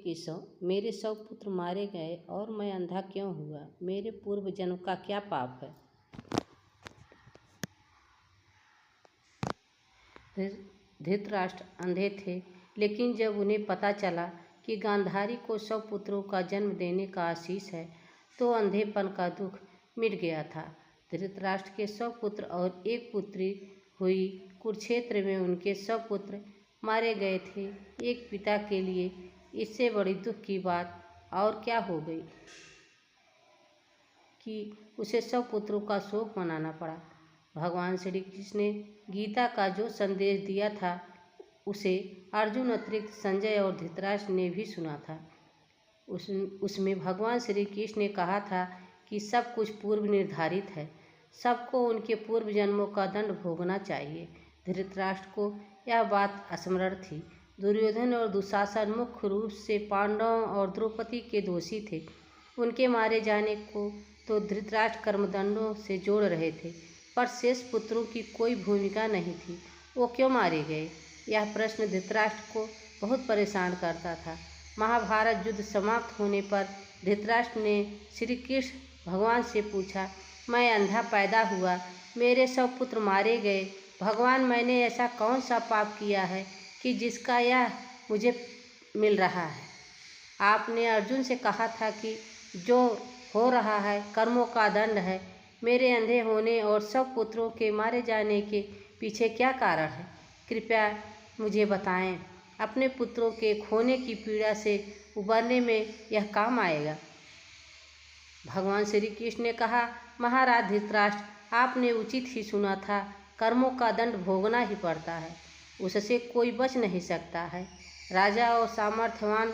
केशव, मेरे 100 पुत्र मारे गए और मैं अंधा क्यों हुआ? मेरे पूर्व जन्म का क्या पाप है? धृतराष्ट्र अंधे थे, लेकिन जब उन्हें पता चला कि गांधारी को 100 पुत्रों का जन्म देने का आशीष है, तो अंधेपन का दुख मिट गया था। धृतराष्ट्र के 100 पुत्र और एक पुत्री हुई। कुरुक्षेत्र में उनके 100 पुत्र मारे गए थे। एक पिता के लिए इससे बड़ी दुख की बात और क्या हो गई कि उसे 100 पुत्रों का शोक मनाना पड़ा। भगवान श्री कृष्ण ने गीता का जो संदेश दिया था, उसे अर्जुन अतिरिक्त संजय और धृतराष्ट्र ने भी सुना था। उसमें भगवान श्री कृष्ण ने कहा था कि सब कुछ पूर्व निर्धारित है, सबको उनके पूर्व जन्मों का दंड भोगना चाहिए। धृतराष्ट्र को यह बात स्मरण थी। दुर्योधन और दुशासन मुख्य रूप से पांडवों और द्रौपदी के दोषी थे। उनके मारे जाने को तो धृतराष्ट्र कर्मदंडों से जोड़ रहे थे, पर शेष पुत्रों की कोई भूमिका नहीं थी। वो क्यों मारे गए? यह प्रश्न धृतराष्ट्र को बहुत परेशान करता था। महाभारत युद्ध समाप्त होने पर धृतराष्ट्र ने श्री कृष्ण भगवान से पूछा, मैं अंधा पैदा हुआ, मेरे 100 पुत्र मारे गए। भगवान, मैंने ऐसा कौन सा पाप किया है कि जिसका यह मुझे मिल रहा है? आपने अर्जुन से कहा था कि जो हो रहा है कर्मों का दंड है। मेरे अंधे होने और 100 पुत्रों के मारे जाने के पीछे क्या कारण है? कृपया मुझे बताएं। अपने पुत्रों के खोने की पीड़ा से उबरने में यह काम आएगा। भगवान श्री कृष्ण ने कहा, महाराज धृतराष्ट्र, आपने उचित ही सुना था। कर्मों का दंड भोगना ही पड़ता है, उससे कोई बच नहीं सकता है। राजा और सामर्थ्यवान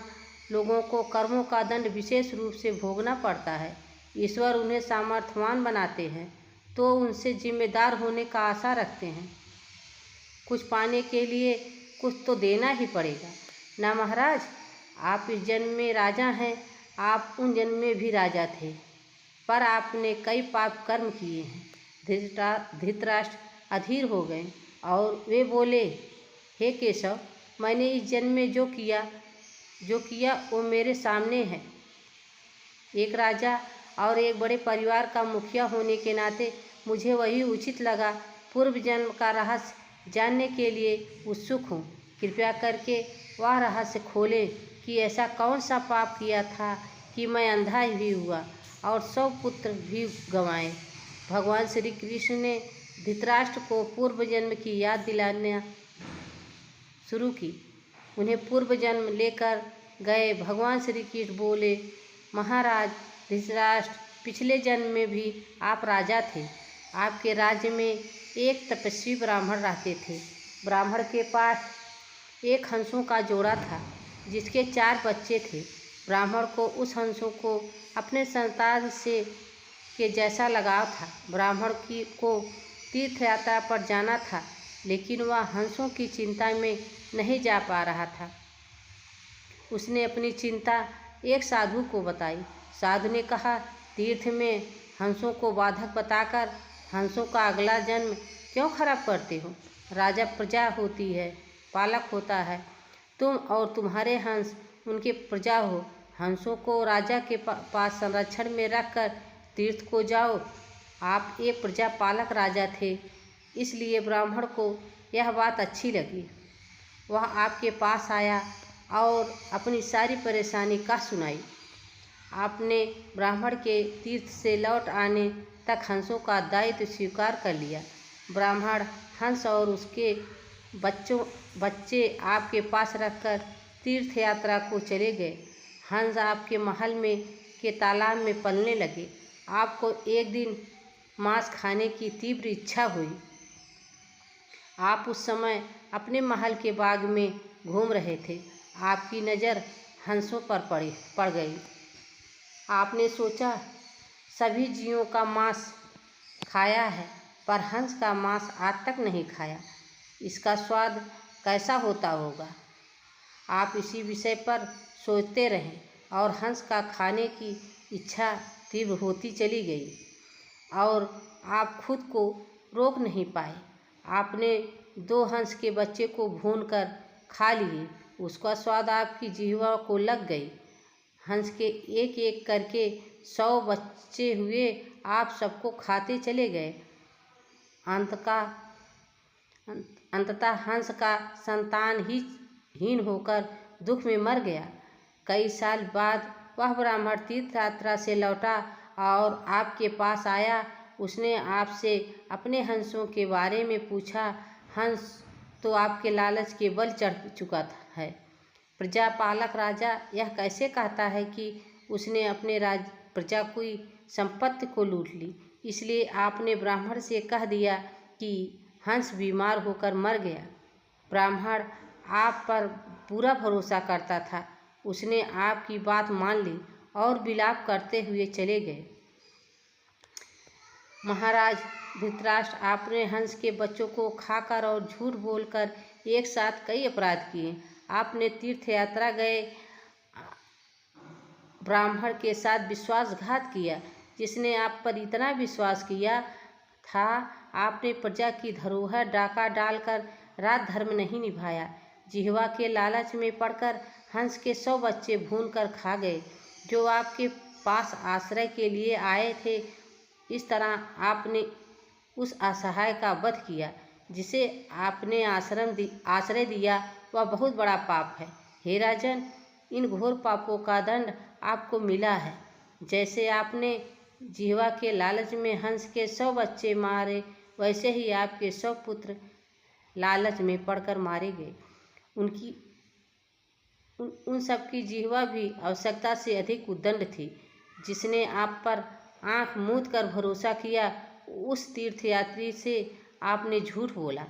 लोगों को कर्मों का दंड विशेष रूप से भोगना पड़ता है। ईश्वर उन्हें सामर्थ्यवान बनाते हैं तो उनसे जिम्मेदार होने का आशा रखते हैं। कुछ पाने के लिए कुछ तो देना ही पड़ेगा ना महाराज। आप इस जन्म में राजा हैं, आप उन जन्म में भी राजा थे, पर आपने कई पाप कर्म किए हैं। धृतराष्ट्र अधीर हो गए और वे बोले, हे केशव, मैंने इस जन्म में जो किया वो मेरे सामने है। एक राजा और एक बड़े परिवार का मुखिया होने के नाते मुझे वही उचित लगा। पूर्व जन्म का रहस्य जानने के लिए उत्सुक हूँ। कृपया करके वह रहस्य खोलें कि ऐसा कौन सा पाप किया था कि मैं अंधा भी हुआ और 100 पुत्र भी गंवाए। भगवान श्री कृष्ण ने धृतराष्ट्र को पूर्व जन्म की याद दिलाना शुरू की। उन्हें पूर्व जन्म लेकर गए। भगवान श्री कृष्ण बोले, महाराज धृतराष्ट्र, पिछले जन्म में भी आप राजा थे। आपके राज्य में एक तपस्वी ब्राह्मण रहते थे। ब्राह्मण के पास एक हंसों का जोड़ा था जिसके 4 बच्चे थे। ब्राह्मण को उस हंसों को अपने संतान से के जैसा लगाव था। ब्राह्मण को तीर्थ यात्रा पर जाना था, लेकिन वह हंसों की चिंता में नहीं जा पा रहा था। उसने अपनी चिंता एक साधु को बताई। साधु ने कहा, तीर्थ में हंसों को बाधक बताकर हंसों का अगला जन्म क्यों खराब करते हो? राजा प्रजा होती है, पालक होता है। तुम और तुम्हारे हंस उनके प्रजा हो। हंसों को राजा के पास संरक्षण में रखकर तीर्थ को जाओ। आप एक प्रजा पालक राजा थे, इसलिए ब्राह्मण को यह बात अच्छी लगी। वह आपके पास आया और अपनी सारी परेशानी कह सुनाई। आपने ब्राह्मण के तीर्थ से लौट आने तक हंसों का दायित्व स्वीकार कर लिया। ब्राह्मण हंस और उसके बच्चे आपके पास रखकर तीर्थ यात्रा को चले गए। हंस आपके महल में के तालाब में पलने लगे। आपको एक दिन मांस खाने की तीव्र इच्छा हुई। आप उस समय अपने महल के बाग में घूम रहे थे। आपकी नज़र हंसों पर पड़ गई। आपने सोचा, सभी जीवों का मांस खाया है, पर हंस का मांस आज तक नहीं खाया। इसका स्वाद कैसा होता होगा? आप इसी विषय पर सोचते रहें और हंस का खाने की इच्छा तीव्र होती चली गई और आप खुद को रोक नहीं पाए। आपने 2 हंस के बच्चे को भूनकर खा लिए उसका स्वाद आपकी जिह्वा को लग गई। हंस के एक एक करके 100 बच्चे हुए, आप सबको खाते चले गए। अंततः हंस का संतान ही हीन होकर दुख में मर गया। कई साल बाद वह ब्राह्मण तीर्थ यात्रा से लौटा और आपके पास आया। उसने आपसे अपने हंसों के बारे में पूछा। हंस तो आपके लालच के बल चढ़ चुका है। प्रजापालक राजा यह कैसे कहता है कि उसने अपने प्रजा की संपत्ति को लूट ली, इसलिए आपने ब्राह्मण से कह दिया कि हंस बीमार होकर मर गया। ब्राह्मण आप पर पूरा भरोसा करता था। उसने आपकी बात मान ली और विलाप करते हुए चले गए। महाराज धृतराष्ट्र, आपने हंस के बच्चों को खाकर और झूठ बोलकर एक साथ कई अपराध किए। आपने तीर्थ यात्रा गए ब्राह्मण के साथ विश्वासघात किया, जिसने आप पर इतना विश्वास किया था। आपने प्रजा की धरोहर डाका डालकर राज धर्म नहीं निभाया। जिह्वा के लालच में पड़कर हंस के 100 बच्चे भून कर खा गए, जो आपके पास आश्रय के लिए आए थे। इस तरह आपने उस असहाय का वध किया जिसे आपने आश्रय दिया। वह बहुत बड़ा पाप है। हे राजन, इन घोर पापों का दंड आपको मिला है। जैसे आपने जिह्वा के लालच में हंस के 100 बच्चे मारे, वैसे ही आपके 100 पुत्र लालच में पड़कर मारे गए। उन सब की जिह्वा भी आवश्यकता से अधिक उद्दंड थी। जिसने आप पर आंख मूंद कर भरोसा किया, उस तीर्थयात्री से आपने झूठ बोला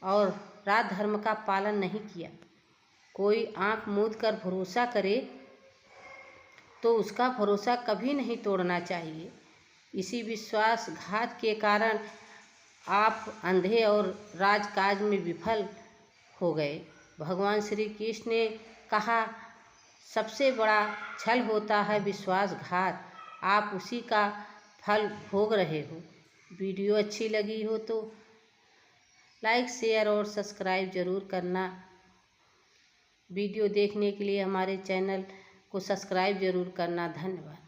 और राज धर्म का पालन नहीं किया। कोई आंख मूंद कर भरोसा करे तो उसका भरोसा कभी नहीं तोड़ना चाहिए। इसी विश्वासघात के कारण आप अंधे और राजकाज में विफल हो गए। भगवान श्री कृष्ण ने कहा, सबसे बड़ा छल होता है विश्वासघात। आप उसी का फल भोग रहे हो। वीडियो अच्छी लगी हो तो लाइक, शेयर और सब्सक्राइब ज़रूर करना। वीडियो देखने के लिए हमारे चैनल को सब्सक्राइब ज़रूर करना। धन्यवाद।